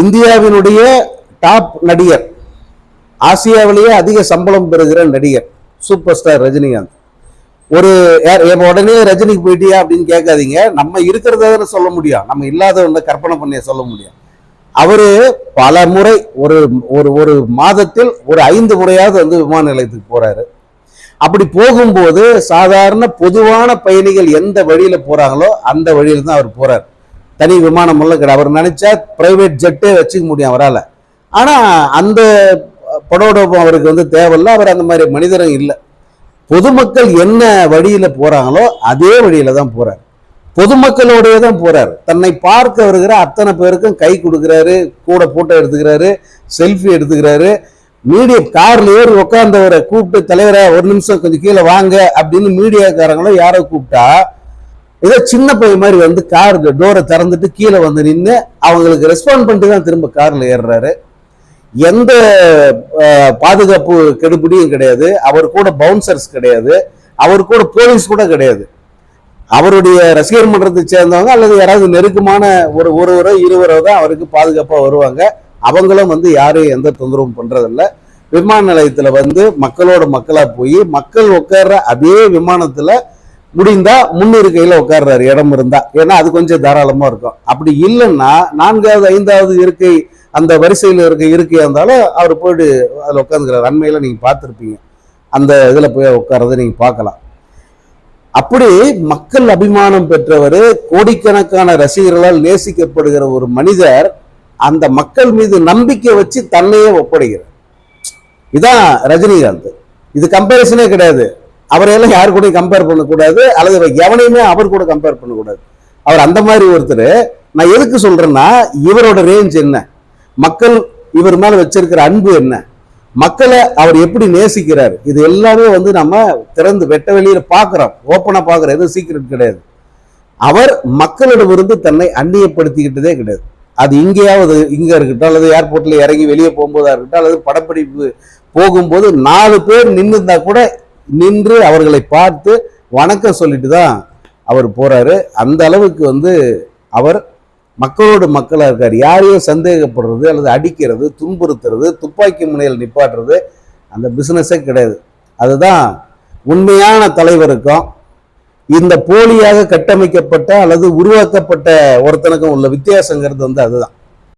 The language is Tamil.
இந்தியாவினுடைய டாப் நடிகர், ஆசியாவிலேயே அதிக சம்பளம் பெறுகிற நடிகர் சூப்பர் ஸ்டார் ரஜினிகாந்த். ஒரு உடனே ரஜினிக்கு போயிட்டியா அப்படின்னு கேட்காதீங்க. நம்ம இருக்கிறத சொல்ல முடியும், நம்ம இல்லாத கற்பனை பண்ணி சொல்ல முடியும். அவரு பல முறை ஒரு ஒரு ஒரு மாதத்தில் ஒரு 5 முறையாவது விமான நிலையத்துக்கு போறாரு. அப்படி போகும்போது சாதாரண பொதுவான பயணிகள் எந்த வழியில போறாங்களோ அந்த வழியில தான் அவர் போறார். தனி விமானம் எல்லாம் கிடையாது. அவர் நினைச்சா பிரைவேட் ஜெட்டே வச்சுக்க முடியும் அவரால். ஆனா அந்த படோடோபம் அவருக்கு தேவையில்லை. அவர் அந்த மாதிரி மனிதரும் இல்லை. பொதுமக்கள் என்ன வழியில போறாங்களோ அதே வழியில தான் போறார். பொதுமக்களோடய தான் போறார். தன்னை பார்க்க வருகிற அத்தனை பேருக்கும் கை கொடுக்குறாரு, கூட போட்டோ எடுத்துக்கிறாரு, செல்ஃபி எடுத்துக்கிறாரு. மீடியா கார்ல ஏறி உட்கார்ந்தவரை கூப்பிட்டு, தலைவரை ஒரு நிமிஷம் கொஞ்சம் கீழே வாங்க அப்படின்னு மீடியாக்காரங்களும் யாரோ கூப்பிட்டா, ஏதோ சின்ன பையன் மாதிரி கார் டோரை திறந்துட்டு கீழே நின்று அவங்களுக்கு ரெஸ்பாண்ட் பண்ணிட்டு தான் திரும்ப கார்ல ஏறுறாரு. எந்த பாதுகாப்பு கெடுபிடியும் கிடையாது. அவர் கூட பவுன்சர்ஸ் கிடையாது. அவர் கூட போலீஸ் கூட கிடையாது. அவருடைய ரசிகர் மன்றத்தை சேர்ந்தவங்க அல்லது யாராவது நெருக்கமான ஒருவரோ 20 தான் அவருக்கு பாதுகாப்பா வருவாங்க. அவங்களும் யாரையும் எந்த தொந்தரவும் பண்றதில்ல. விமான நிலையத்துல மக்களோட மக்களா போய் மக்கள் உட்கார்ற அதே விமானத்துல முடிந்தா முன்னிருக்கையில உட்கார்றாரு, இடம் இருந்தா. ஏன்னா அது கொஞ்சம் தாராளமா இருக்கும். அப்படி இல்லைன்னா 4வது 5வது இருக்கை அந்த வரிசையில் இருக்கையா இருந்தாலும் அவர் போயிட்டு அதுல உட்காந்துக்கிறார். அண்மையில நீங்க பார்த்துருப்பீங்க, அந்த இதுல போய் உட்கார்றதை நீங்க பார்க்கலாம். அப்படி மக்கள் அபிமானம் பெற்றவர், கோடிக்கணக்கான ரசிகர்களால் நேசிக்கப்படுகிற ஒரு மனிதர் அந்த மக்கள் மீது நம்பிக்கை வச்சு தன்னையே ஒப்படைக்கிறார். இதான் ரஜினிகாந்த். இது கம்பேரிசனே கிடையாது. அவரையெல்லாம் யாரு கூட கம்பேர் பண்ணக்கூடாது, அல்லது எவனையுமே அவர் கூட கம்பேர் பண்ணக்கூடாது. அவர் அந்த மாதிரி ஒருத்தர். நான் எதுக்கு சொல்றேன்னா, இவரோட ரேஞ்ச் என்ன, மக்கள் இவர் மேல வச்சிருக்கிற அன்பு என்ன, மக்களை அவர் எப்படி நேசிக்கிறார், இது எல்லாமே நம்ம திறந்து வெட்ட வெளியில பாக்குறோம், ஓப்பனா பாக்குறோம். எதுவும் சீக்கிரம் கிடையாது. அவர் மக்களிடமிருந்து தன்னை அந்நியப்படுத்திக்கிட்டதே கிடையாது. அது இங்கேயாவது இங்க இருக்கட்டும், அல்லது ஏர்போர்ட்ல இறங்கி வெளியே போகும்போதா இருக்கட்டும், அல்லது படப்பிடிப்பு போகும்போது 4 பேர் நின்றுந்தா கூட நின்று அவர்களை பார்த்து வணக்கம் சொல்லிட்டு தான் அவர் போறாரு. அந்த அளவுக்கு அவர் மக்களோடு மக்களா இருக்கார். யாரையும் சந்தேகப்படுறது அல்லது அடிக்கிறது, துன்புறுத்துறது, துப்பாக்கி முனையில் நிப்பாட்டுறது அந்த பிசினஸே கிடையாது. அதுதான் உண்மையான தலைவருக்கும் இந்த போலியாக கட்டமைக்கப்பட்ட அல்லது உருவாக்கப்பட்ட ஒருத்தனுக்கும் உள்ள வித்தியாசங்கிறது அதுதான்.